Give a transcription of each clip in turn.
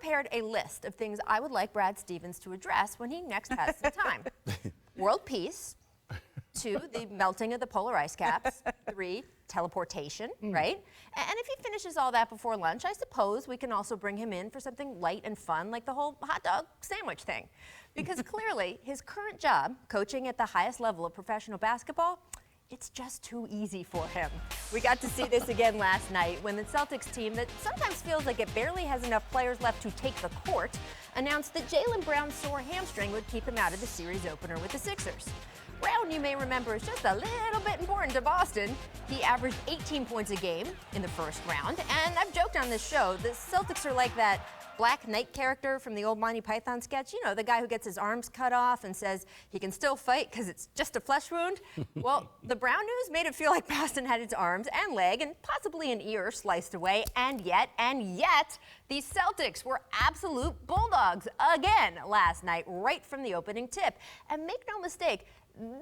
prepared a list of things I would like Brad Stevens to address when he next has some time. World peace. 2, the melting of the polar ice caps. 3, teleportation, right? And if he finishes all that before lunch, I suppose we can also bring him in for something light and fun, like the whole hot dog sandwich thing. Because clearly, his current job, coaching at the highest level of professional basketball, it's just too easy for him. We got to see this again last night when the Celtics team that sometimes feels like it barely has enough players left to take the court announced that Jaylen Brown's sore hamstring would keep him out of the series opener with the Sixers. Brown, you may remember, is just a little bit important to Boston. He averaged 18 points a game in the first round, and I've joked on this show, the Celtics are like that Black Knight character from the old Monty Python sketch. You know, the guy who gets his arms cut off and says he can still fight because it's just a flesh wound. Well, the Brown news made it feel like Boston had its arms and leg and possibly an ear sliced away, and yet, the Celtics were absolute bulldogs again last night, right from the opening tip. And make no mistake,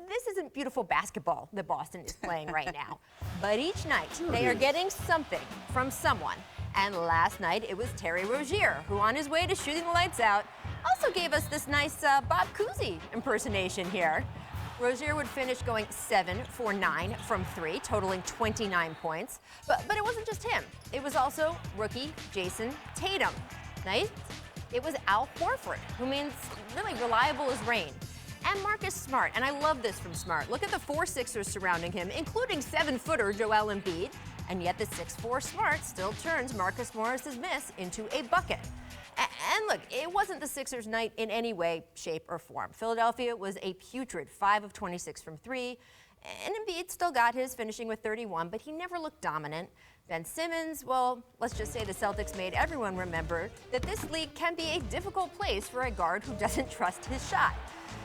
this isn't beautiful basketball that Boston is playing right now. But each night, they are getting something from someone. And last night, it was Terry Rozier, who on his way to shooting the lights out, also gave us this nice Bob Cousy impersonation here. Rozier would finish going 7 for 9 from 3, totaling 29 points. But it wasn't just him. It was also rookie Jason Tatum. Nice. It was Al Horford, who means really reliable as rain. And Marcus Smart, and I love this from Smart. Look at the 4 Sixers surrounding him, including 7-footer Joel Embiid. And yet the 6'4" Smart still turns Marcus Morris's miss into a bucket. And look, it wasn't the Sixers' night in any way, shape, or form. Philadelphia was a putrid 5 of 26 from 3. And Embiid still got his, finishing with 31, but he never looked dominant. Ben Simmons, well, let's just say the Celtics made everyone remember that this league can be a difficult place for a guard who doesn't trust his shot.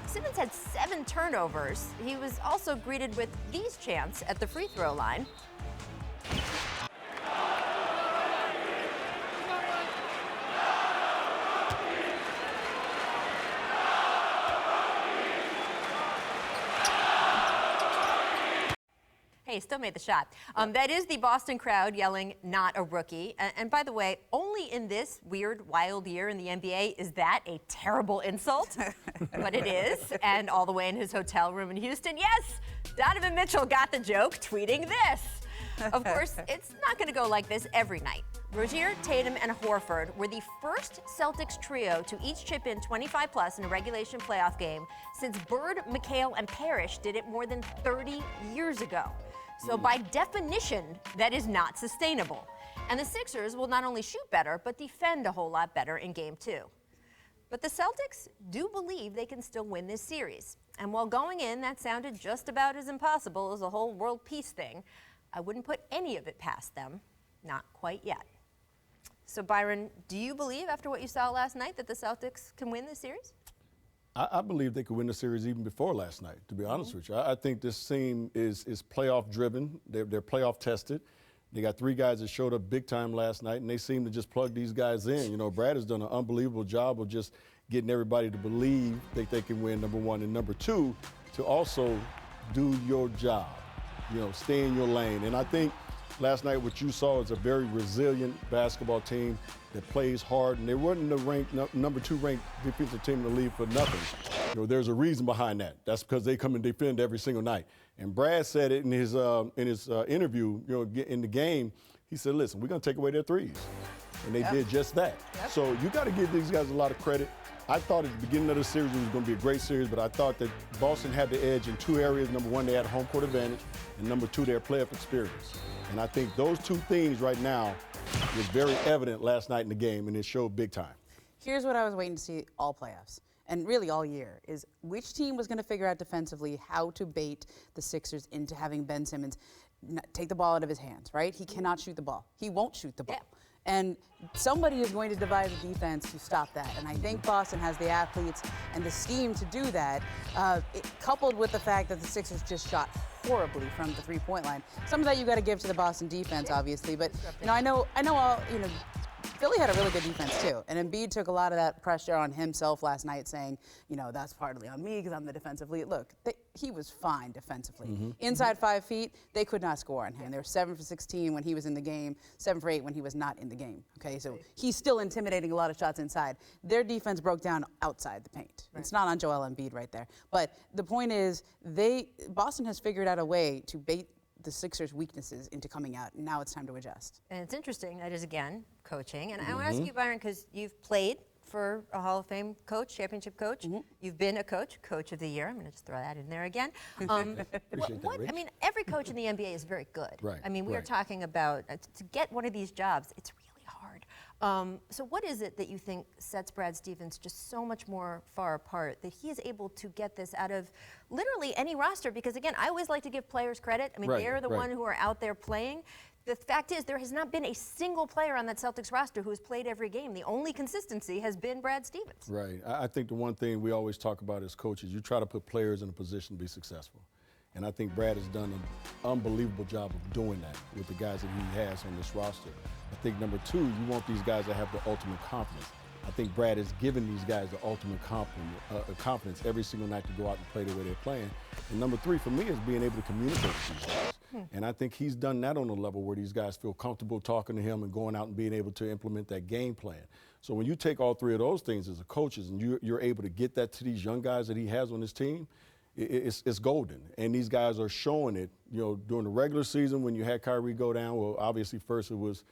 Simmons had 7 turnovers. He was also greeted with these chants at the free throw line. Hey, still made the shot. That is the Boston crowd yelling, "Not a rookie." And by the way, only in this weird, wild year in the NBA is that a terrible insult. But it is. And all the way in his hotel room in Houston, yes, Donovan Mitchell got the joke, tweeting this. Of course, it's not going to go like this every night. Rozier, Tatum, and Horford were the first Celtics trio to each chip in 25-plus in a regulation playoff game since Bird, McHale, and Parrish did it more than 30 years ago. So by definition, that is not sustainable. And the Sixers will not only shoot better, but defend a whole lot better in Game 2. But the Celtics do believe they can still win this series. And while going in, that sounded just about as impossible as the whole world peace thing, I wouldn't put any of it past them. Not quite yet. So, Byron, do you believe, after what you saw last night, that the Celtics can win this series? I believe they could win the series even before last night, to be honest with you. I think this team is playoff driven. They're playoff tested. They got 3 guys that showed up big time last night, and they seem to just plug these guys in. You know, Brad has done an unbelievable job of just getting everybody to believe that they can win, number one. And number 2, to also do your job, you know, stay in your lane. And I think last night what you saw is a very resilient basketball team that plays hard, and they weren't the number 2 ranked defensive team in the league for nothing. You know, there's a reason behind that. That's because they come and defend every single night. And Brad said it in his interview, you know, in the game. He said, "Listen, we're going to take away their threes," and they did just that. So you got to give these guys a lot of credit. I thought at the beginning of the series it was going to be a great series, but I thought that Boston had the edge in 2 areas. Number 1, they had home court advantage, and number 2, their playoff experience. And I think those 2 things right now was very evident last night in the game, and it showed big time. Here's what I was waiting to see all playoffs, and really all year, is which team was going to figure out defensively how to bait the Sixers into having Ben Simmons take the ball out of his hands, right? He cannot shoot the ball. He won't shoot the ball. Yeah. And somebody is going to devise a defense to stop that. And I think Boston has the athletes and the scheme to do that, coupled with the fact that the Sixers just shot horribly from the three-point line. Some of that you got to give to the Boston defense, obviously. But you know, I know all Philly had a really good defense too, and Embiid took a lot of that pressure on himself last night, saying, you know, that's partly on me because I'm the defensive lead. Look, he was fine defensively. Inside 5 feet, they could not score on him. They were 7 for 16 when he was in the game, 7 for 8 when he was not in the game. Okay, so he's still intimidating a lot of shots inside. Their defense broke down outside the paint. It's not on Joel Embiid right there. But the point is, Boston has figured out a way to bait the Sixers' weaknesses into coming out, and now it's time to adjust. And it's interesting, that is, again, coaching. And I want to ask you, Byron, because you've played for a Hall of Fame coach, championship coach. You've been a coach of the year. I'm going to just throw that in there again. I mean, every coach in the NBA is very good. Right, I mean, we are talking about, to get one of these jobs, it's really hard. So what is it that you think sets Brad Stevens just so much more far apart, that he is able to get this out of literally any roster? Because again, I always like to give players credit. I mean, they're the one who are out there playing. The fact is, there has not been a single player on that Celtics roster who has played every game. The only consistency has been Brad Stevens. Right. I think the one thing we always talk about as coaches, you try to put players in a position to be successful. And I think Brad has done an unbelievable job of doing that with the guys that he has on this roster. I think number two, you want these guys to have the ultimate confidence. I think Brad has given these guys the ultimate confidence every single night to go out and play the way they're playing. And number three, for me, is being able to communicate with these guys. And I think he's done that on a level where these guys feel comfortable talking to him and going out and being able to implement that game plan. So when you take all three of those things as a coach and you're able to get that to these young guys that he has on his team, it's golden. And these guys are showing it, you know, during the regular season when you had Kyrie go down. Well, obviously first it was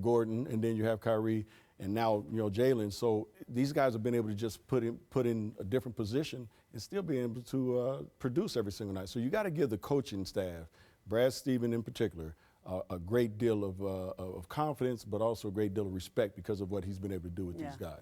Gordon, and then you have Kyrie, and now, you know, Jalen. So these guys have been able to just put in a different position and still be able to produce every single night. So you got to give the coaching staff, Brad Stevens in particular, a great deal of confidence, but also a great deal of respect because of what he's been able to do with these guys.